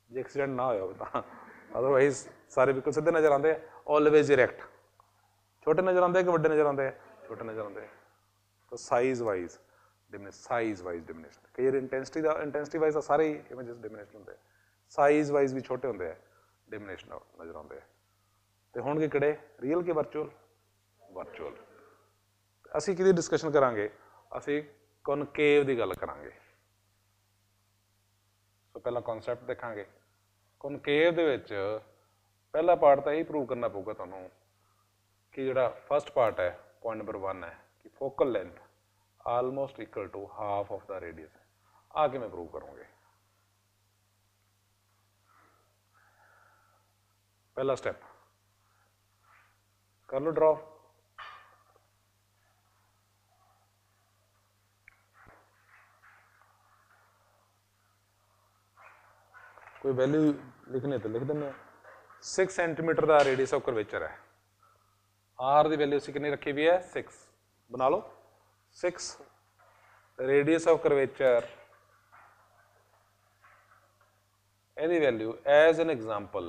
जो एक्सीडेंट ना हो तो, अदरवाइज सारे व्हीकल सीधे नज़र आते हैं, ऑलवेज डायरैक्ट। छोटे नज़र आते हैं कि बड़े नज़र आते हैं, छोटे नज़र आते हैं। तो साइज वाइज डिमिनिशन, कई बार इंटेंसिटी वाइज तो सारे ही इमेजेस डिमिनिशन होंगे, साइज वाइज भी छोटे होंगे, डिमिनिशन नज़र आते हैं। तो होणगे किहड़े, रियल के वर्चुअल, वर्चुअल। असीं किहदी डिस्कशन करांगे, असीं कॉनकेव की गल करांगे। सो पहला कॉन्सैप्ट देखांगे। कॉनकेव दे विच पहला पार्ट तो यही प्रूव करना पऊगा तुहानूं कि जिहड़ा फर्स्ट पार्ट है, पॉइंट नंबर 1 है कि focal length almost equal to half of the radius है। आ किवें प्रूव करोगे, पहला स्टेप कर लो ड्रॉ। कोई वैल्यू लिखनी तो लिख दें। 6 सेंटीमीटर का रेडियस ऑफ कर्वेचर है, आर की वैल्यू असीं कितनी रखी हुई है 6, बना लो 6 रेडियस ऑफ कर्वेचर ਇਹਦੀ ਵੈਲਿਊ ਐਜ਼ ਐਨ ਐਗਜ਼ਾਮਪਲ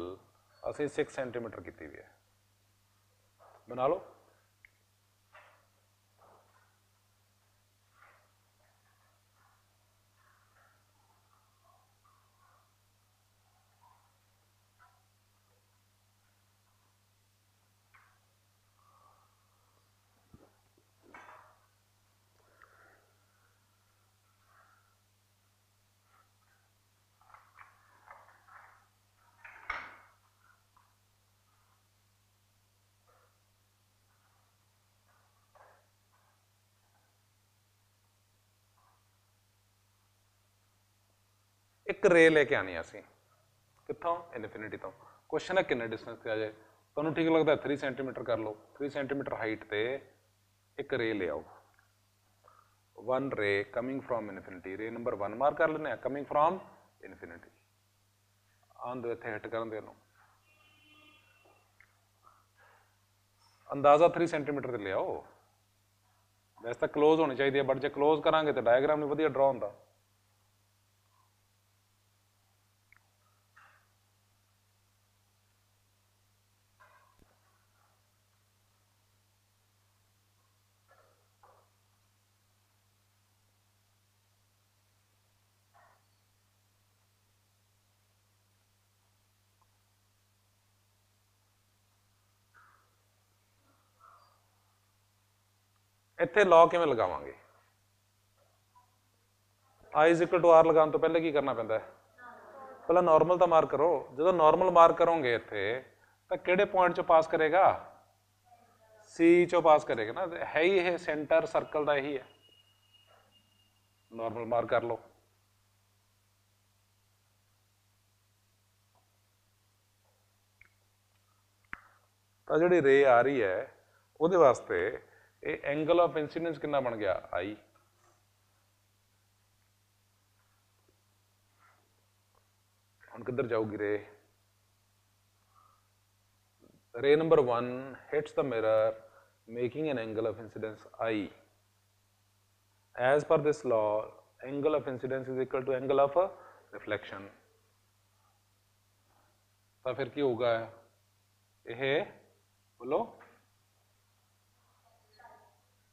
ਅਸੀਂ 6 ਸੈਂਟੀਮੀਟਰ ਕੀਤੀ ਵੀ ਹੈ, ਬਣਾ ਲਓ। एक रे लेके आनी असी कितों इनफिनिटी तो। क्वेश्चन है किन्ने डिस्टेंस ते आ जाए, तुहानूं ठीक लगता 3 सेंटीमीटर कर लो, 3 सेंटीमीटर हाइट ते एक रे ले आओ, one ray coming from infinity, रे नंबर 1 मार्क कर लेने, कमिंग फ्रॉम इनफिनिटी, आन दो इत्थे हिट करन दे, अंदाजा 3 सेंटीमीटर ते ले आओ। वैसे तो क्लोज होनी चाहिए, बट जो क्लोज करांगे तो डायग्राम नहीं वधिया ड्रॉ होंदा। इत्थे लॉ किवें लगावांगे, आई इज इक्वल टू आर लगाने तो पहले की करना पैंदा है, पहला नॉर्मल तो मार्क करो। जो नॉर्मल मार्क करोगे इत्थे तो किहड़े पॉइंट चो पास करेगा, सी चो पास करेगा ना, है ही ये सेंटर सर्कल का यही है, नॉर्मल मार्क कर लो। तो जिहड़ी रे आ रही है उहदे वास्ते ये एंगल ऑफ इंसीडेंस कितना बन गया, आई। हुण किधर जाऊगी रे, रे number 1 hits the mirror making an angle of incidence I. As per this law, angle of incidence is equal to angle of reflection. तो फिर की होगा, यह बोलो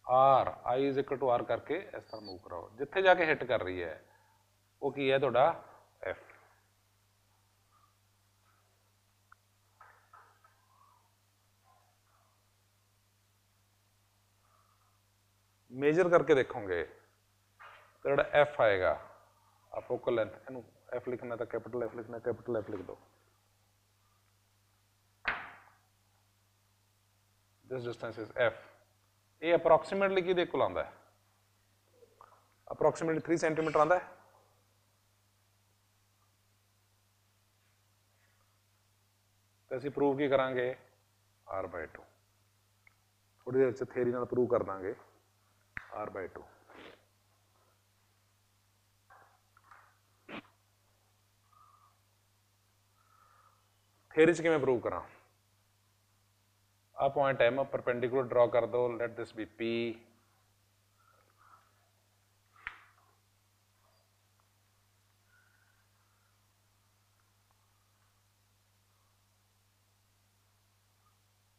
R, I is equal to R करके इस तरह मूव कराओ, जिथे जाके हिट कर रही है वो की है तुहाडा F। मेजर करके देखोगे तो जो एफ आएगा फोकल लेंथ, इनू एफ लिखना तो कैपिटल एफ लिखना, कैपिटल एफ लिख दो। दिस डिस्टेंस इज एफ, ये अप्रोक्सीमेटली कि कोल आंदा है, अप्रोक्सीमेटली 3 सेंटीमीटर आंदा है। तो असीं प्रूव की करांगे, R/2, थोड़ी देर थेरी नाल प्रूव कर देंगे R/2। थेरी च किवें प्रूव करा, आ पॉइंट एम परपेंडिकुलर ड्रॉ कर दो, लेट दिस बी P,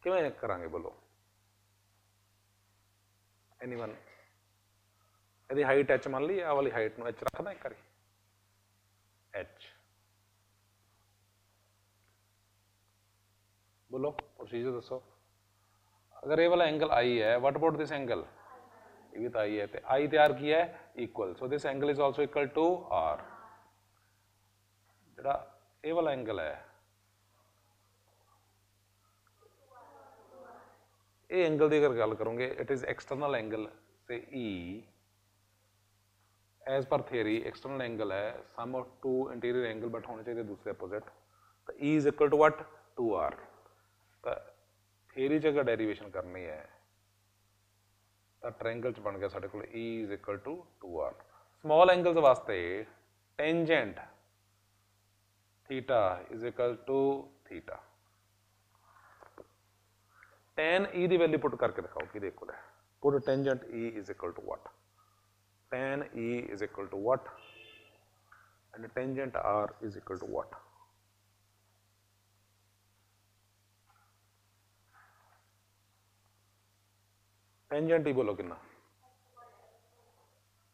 किवें करांगे बोलो, एनीवन। यदि हाइट H मान ली, आ वाली हाइट में H रखना एक बारी, H बोलो प्रोसीजर दसो। अगर ये वाला एंगल आई है, व्हाट अबाउट दिस एंगल, ये भी तो आई है, तो आई तैयार किया है equal, so this angle is also equal to r. जिहड़ा ये वाला एंगल है, ये एंगल की अगर गल करोगे, इट इज एक्सटर्नल एंगल से ई, एज पर थियरी एक्सटर्नल एंगल है sum of two interior angle, but होने चाहिए दूसरे अपोजिट, तो E is equal to what, 2r। तो थियरी च अगर डेरीवेशन करनी है तो ट्रायंगल च बन गया साडे कोल E is equal to 2r। Small angles वास्ते tangent theta is equal to theta. tan E की वैल्यू पुट करके दिखाओ कि देखो है, put tangent E is equal to what, tan E is equal to what, and tangent R is equal to what? Tangent E बोलो कितना?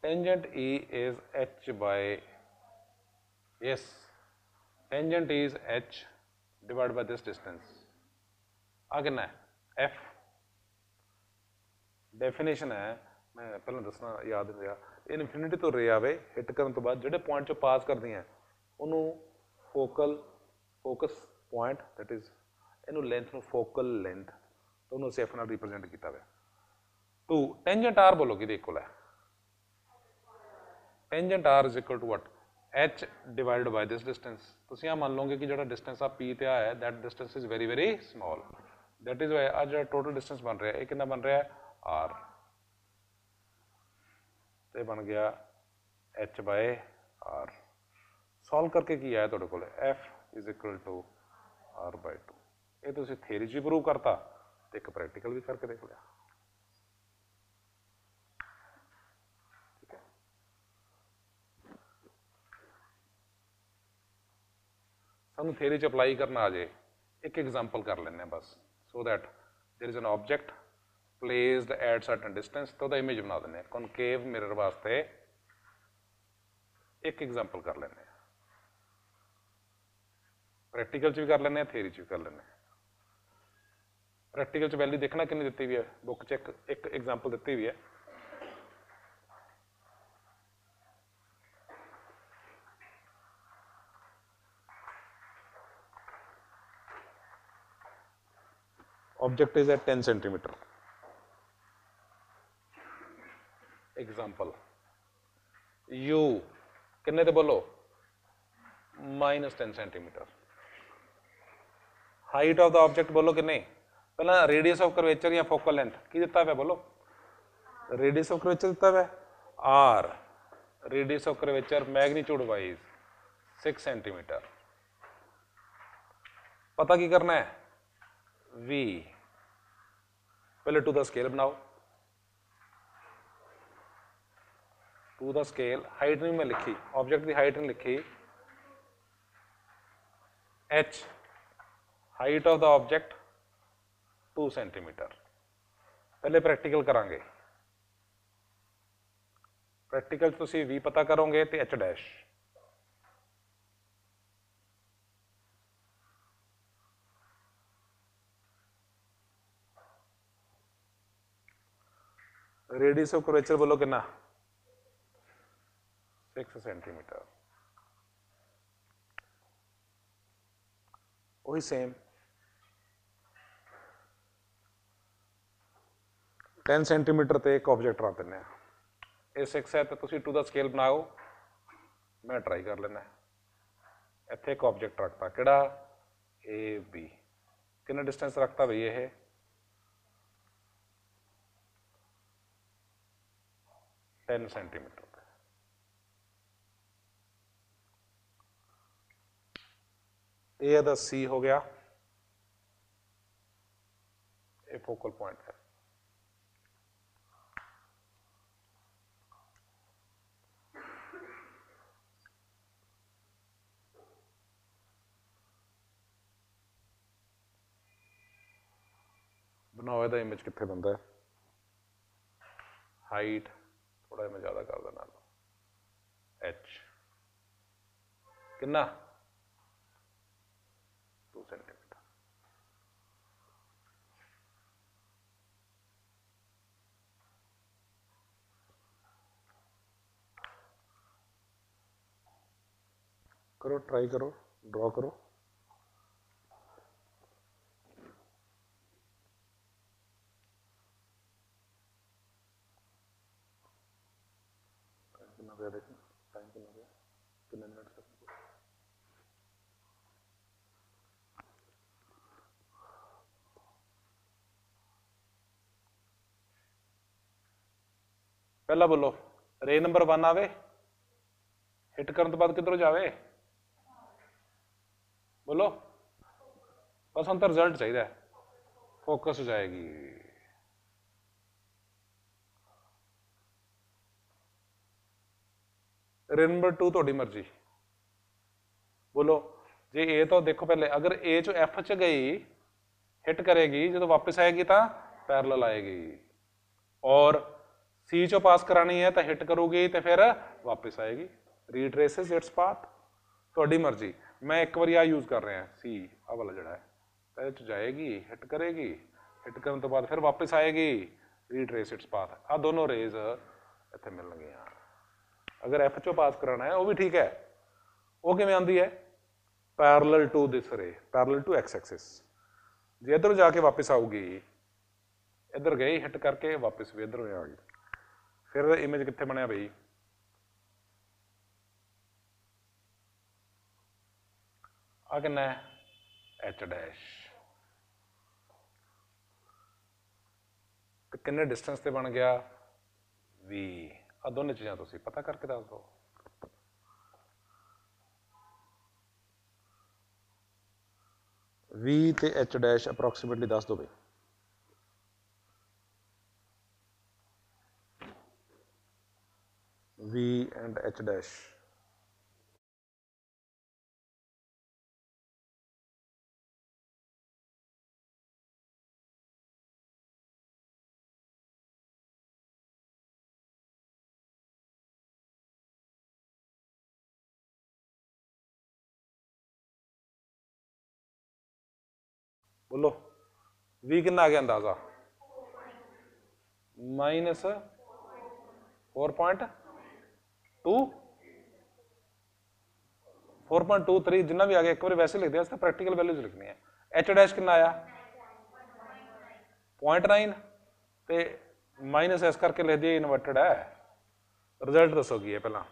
Tangent E is h by, yes, tangent E is h divided by this distance. आ कितना है? F. Definition है, मैं पहले दसना याद नहीं रहा, इनफिनिटी तो रे आवे हिट करने तो बाद ਜਿਹੜੇ ਪੁਆਇੰਟ ਚੋਂ ਪਾਸ ਕਰਦੀ ਹੈ ਉਹਨੂੰ ਫੋਕਸ ਪੁਆਇੰਟ ਦੈਟ ਇਜ਼ ਇਹਨੂੰ ਲੈਂਥ ਨੂੰ ਫੋਕਲ ਲੈਂਥ ਤਾਂ ਉਹਨੂੰ ਅਸੀਂ ਐਫ ਨਾਲ ਰਿਪਰੈਜ਼ੈਂਟ ਕੀਤਾ ਹੋਇਆ। ਟੂ ਟੈਂਜੈਂਟ ਆਰ ਬੋਲੋ ਕਿਹਦੇ ਇਕੁਅਲ ਹੈ? Tangent r is equal to what? h divided by this distance. ਤੁਸੀਂ ਆ ਮੰਨ ਲਓਗੇ ਕਿ ਜਿਹੜਾ ਡਿਸਟੈਂਸ ਆ p ਤੇ ਆ ਹੈ that distance is very very small, that is why ਆ ਜਿਹੜਾ ਟੋਟਲ ਡਿਸਟੈਂਸ ਬਣ ਰਿਹਾ ਇਹ ਕਿੰਨਾ ਬਣ ਰਿਹਾ ਹੈ? r ਤੇ ਬਣ ਗਿਆ h ਬਾਏ r। ਸੋਲਵ ਕਰਕੇ ਕੀ ਆਇਆ ਤੁਹਾਡੇ ਕੋਲ? f is equal to r by 2। ਇਹ ਤੁਸੀਂ ਥਿਊਰੀ 'ਚ ਵੀ ਪ੍ਰੂਵ ਕਰਤਾ ਤੇ ਇੱਕ ਪ੍ਰੈਕਟੀਕਲ ਵੀ ਕਰਕੇ ਦੇਖ ਲਿਆ। ਠੀਕ ਹੈ, ਸਾਨੂੰ ਥਿਊਰੀ 'ਚ ਅਪਲਾਈ ਕਰਨਾ ਆ ਜੇ ਇੱਕ ਐਗਜ਼ਾਮਪਲ ਕਰ ਲੈਂਦੇ ਹਾਂ ਬਸ, so that there is an object placed at certain distance. तो ਉਹਦਾ ਇਮੇਜ ਬਣਾ ਦਿੰਦੇ ਹਾਂ ਕਨਕੇਵ ਮਿਰਰ ਵਾਸਤੇ। ਇੱਕ ਐਗਜ਼ਾਮਪਲ ਕਰ ਲੈਂਦੇ ਹਾਂ, ਪ੍ਰੈਕਟੀਕਲ 'ਚ ਵੀ ਕਰ ਲੈਂਦੇ ਹਾਂ, ਥਿਊਰੀ 'ਚ ਵੀ ਕਰ ਲੈਂਦੇ ਹਾਂ। ਪ੍ਰੈਕਟੀਕਲ 'ਚ ਵੈਲਿਊ ਦੇਖਣਾ ਕਿੰਨੀ ਦਿੱਤੀ ਵੀ ਹੈ ਬੁੱਕ 'ਚ, ਇੱਕ ਐਗਜ਼ਾਮਪਲ ਦਿੱਤੀ ਵੀ ਹੈ। Object is at 10 centimetre. Example u किन्ने ते बोलो? -10 centimetre. Height of the object बोलो किन्ने? पहला रेडियस ऑफ कर्वेचर या फोकल लेंथ की दिता है बोलो? रेडियस ऑफ कर्वेचर दिता है r. Radius of curvature magnitude wise 6 centimetre. पता की करना है? v। पहले टू द स्केल बनाओ, टू द स्केल हाइट नहीं मैं लिखी, ऑब्जेक्ट की हाइट नहीं लिखी, h height of the object 2 centimetre. पहले प्रैक्टिकल करांगे, प्रैक्टिकल तुसी v पता करोगे तो h dash. Radius of curvature बोलो कितना? 6 सेंटीमीटर। वही सेम 10 सेंटीमीटर ते एक ऑब्जेक्ट रख दें। ये 6 है तो तुसी टू द स्केल बनाओ, मैं ट्राई कर लेना। इत्थे एक ऑब्जेक्ट रखता किहड़ा? A B. कितना डिस्टेंस रखता भाई ये? 10 सेंटीमीटर। ए दा सी हो गया, ये फोकल पॉइंट है। बनाओ ਇਹਦਾ इमेज कित्थे बनता है? हाइट थोड़ा मैं ज़्यादा कर देना, एच कितना? 2 सेंटीमीटर। करो, ट्राई करो, ड्रॉ करो। टाइम कितना गया? कितने मिनट तक? पहला बोलो रे नंबर 1 आवे, हिट करने तो बाद किधरों जावे? बोलो बस हम तो रिजल्ट चाहिए, फोकस हो जाएगी। रे नंबर 2 थोड़ी मर्जी, बोलो जे ए तो देखो पहले अगर ए चो एफ च गई हिट करेगी जो वापस आएगी तो पैरेलल आएगी, और सी चो पास करानी है तो हिट करूगी तो फिर वापस आएगी, रीट्रेसेस इट्स पाथ। थोड़ी मर्जी, मैं एक बार यूज कर रहे हैं सी आ वाला जड़ा है, तो ये जाएगी हिट करेगी, हिट करने तो बाद फिर वापस आएगी, रीट्रेस इट्स पाथ। आ दोनों रेज इतने मिलनगियां। अगर एफ चो पास कराना है वो भी ठीक है, वो किवें आंदी है पैरेलल टू दिस रे, पैरेलल टू एक्स एक्सिस। जे इधर जाके वापस आऊगी, इधर गई हिट करके वापस भी इधर आ गई, फिर इमेज कितने बनया बई, आ कितना है एच डैश, तो किन्ने डिस्टेंस से बन गया वी। आ दोनों चीज़ां तुसीं पता करके दस दो। वी ते एच डैश अप्रोक्सीमेटली दस दो बई। वी एंड एच डैश बोलो वी कितना आ गया अंदाजा, -4.2 4.23 जिन्ना भी आ गया एक बार वैसे लिख दिया, इसका प्रैक्टिकल वैल्यूज लिखनी है। एच डैश कितना आया 0.9 ते माइनस इस करके लिख दिया इन्वर्टेड है। रिजल्ट दसो की है पहला,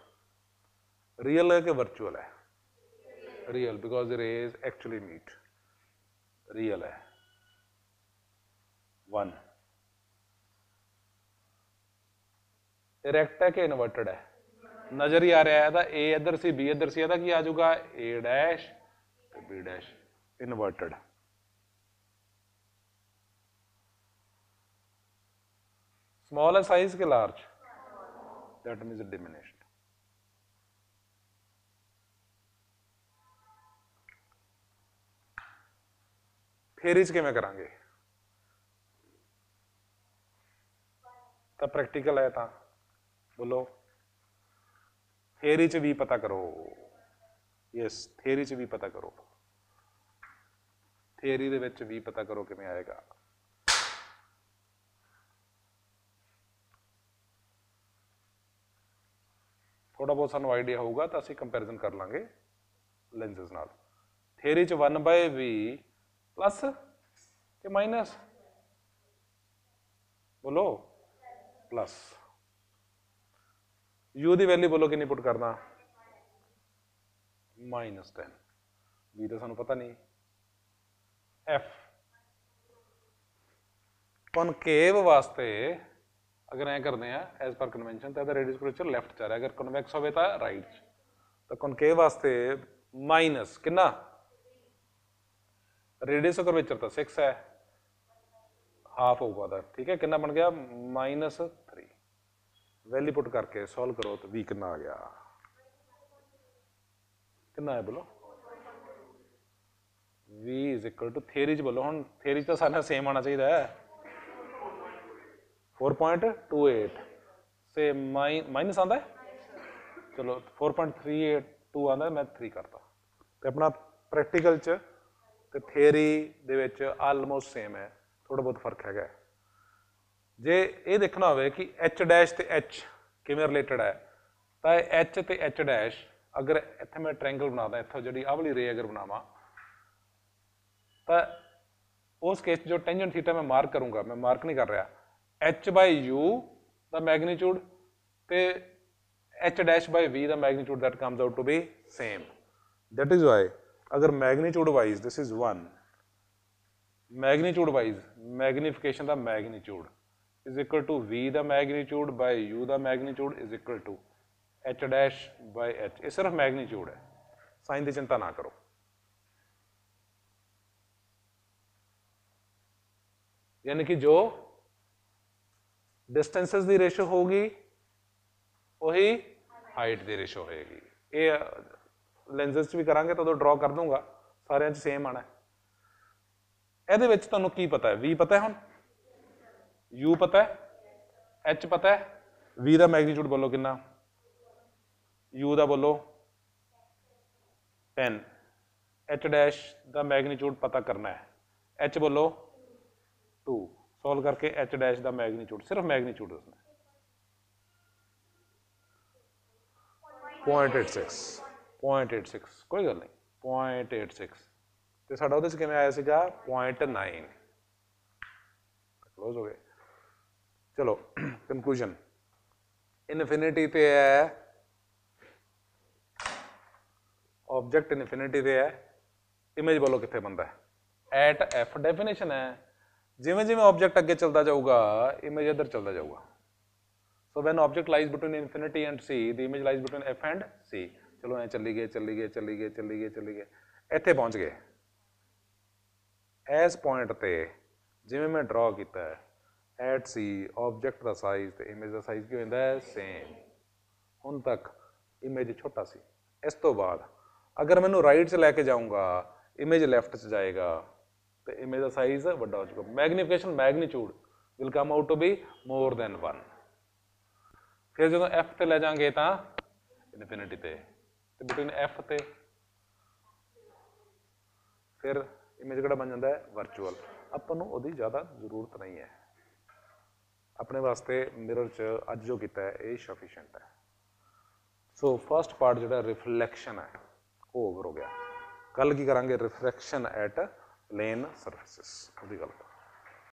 रियल है कि वर्चुअल है, real because the rays actually meet, real है 1। डायरेक्ट है कि इन्वर्टेड है, नजर ही आ रहा है था ए इधर सी बी इधर सी, ਇਹਦਾ ਕੀ ਆ ਜਾਊਗਾ ए डैश ਤੇ B dash inverted. Small size के लार्ज, दैट मीन्स डिमिनिश्ड। थेरी च किवें करांगे, तो प्रैक्टिकल है तो बोलो थेरी च भी पता करो, यस थेरी च भी पता करो, थेरी दे विच भी पता करो किवें आएगा। थोड़ा बहुत सानू आइडिया होगा तो असीं कंपैरिजन कर लांगे लेंसेज नाल। थेरी च 1/v प्लस कि माइनस, बोलो प्लस। u की वैल्यू बोलो कितनी पुट करना, -10, v तो सानू पता नहीं। f कॉनकेव वास्ते अगर ऐ करते हैं एज पर कन्वेंशन तो रेडियस कर्वेचर लेफ्ट च आ रहा है, अगर कन्वैक्स हो तो राइट च। तो कॉनकेव वास्ते माइनस कितना, रेडियस कर्वेचर तो 6 है, हाफ होगा, ठीक है कितना बन गया -3। वैल्यू पुट करके सॉल्व करो तो वी कितना आ गया, कितना है बोलो, v इज इक्वल टू थेरी च बोलो, हम थेरी तो सारा सेम आना चाहिए है 4.28 से माइनस आता है, चलो 4.382 आता है, मैं 3 करता। तो अपना प्रैक्टिकल च ते थेरी दे विच आलमोस्ट सेम है, थोड़ा बहुत फर्क है। जे ये देखना हो कि एच डैश ते एच किवें रिलेटेड है, तो एच ते एच डैश अगर इत्थे मैं ट्रायंगल बनादा, इत्थों जी आ वाली रे अगर बनावा तो उस केस जो टेंजेंट थीटा मैं मार्क करूंगा, मैं मार्क नहीं कर रहा, h/u द मैग्नीट्यूड ते h dash by v the magnitude that comes out to be same. That is why अगर magnitude wise this is 1, magnitude wise magnification the magnitude is equal to v the magnitude by u the magnitude is equal to h dash by h। ये सिर्फ magnitude है, sign की चिंता ना करो। यानी कि जो डिस्टेंसेस की रेशो होगी वही हाइट की रेशो होगी। ये ਲੈਂਸਿਸ 'ਚ ਵੀ ਕਰਾਂਗੇ ਤਾਂ ਉਦੋਂ ਡਰਾ ਕਰ ਦੂੰਗਾ, ਸਾਰਿਆਂ 'ਚ ਸੇਮ ਆਣਾ। ਇਹਦੇ ਵਿੱਚ ਤੁਹਾਨੂੰ ਕੀ ਪਤਾ ਹੈ? V ਪਤਾ ਹੈ, ਹੁਣ U ਪਤਾ ਹੈ, H ਪਤਾ ਹੈ, V ਦਾ ਮੈਗਨੀਚਿਊਡ ਬੋਲੋ ਕਿੰਨਾ, U ਦਾ ਬੋਲੋ 10, H ਡੈਸ਼ ਦਾ ਮੈਗਨੀਚਿਊਡ ਪਤਾ ਕਰਨਾ ਹੈ, H ਬੋਲੋ 2, ਸੋਲਵ ਕਰਕੇ H ਡੈਸ਼ ਦਾ ਮੈਗਨੀਚਿਊਡ, ਸਿਰਫ ਮੈਗਨੀਚਿਊਡ ਦੱਸਣਾ 0.86 ਕੋਈ ਗੱਲ ਨਹੀਂ 0.86 ਤੇ ਸਾਡਾ ਉਹਦੇ 'ਚ ਕਿਵੇਂ ਆਇਆ ਸੀਗਾ 0.9 ਕਲੋਜ਼ ਹੋ ਗਏ। ਚਲੋ ਕੰਕਲੂਜਨ, ਇਨਫਿਨਿਟੀ ਤੇ ਹੈ ऑब्जेक्ट, इनफिनिटी पे है, इमेज बोलो कितने बनता है एट एफ, डेफिनेशन है जिमें जिमें ऑब्जेक्ट अगे चलता जाऊगा इमेज इधर चलता जाऊगा। So when object lies between infinity and C the image lies between F and C. चलो ऐ चली गए चली गए चली गए चली गए चली गए इत्थे पहुंच गए, इस पॉइंट ते जिमें मैं ड्रॉ किया है एट सी ऑब्जेक्ट का साइज ते इमेज का साइज की होता है सेम। हुण तक इमेज छोटा सी, इस तो बाद अगर मैनू राइट से लैके जाऊँगा इमेज लैफ्ट से जाएगा तो इमेज का साइज बड़ा हो चुका, magnification magnitude will come out to be more than 1। फिर जो एफ ते ले जाएंगे तो इनफिनिटी ते बिटवीन एफ ते फिर इमेज किहड़ा बन जाता है वर्चुअल। आपां नूं उहदी ज़्यादा जरूरत नहीं है, अपने वास्ते मिरर च अज जो किया है ये सफिशेंट है। सो फर्स्ट पार्ट जो रिफ्लैक्शन है वो ओवर हो गया। कल की करांगे रिफ्रैक्शन एट प्लेन सरफेसिस, उसकी गल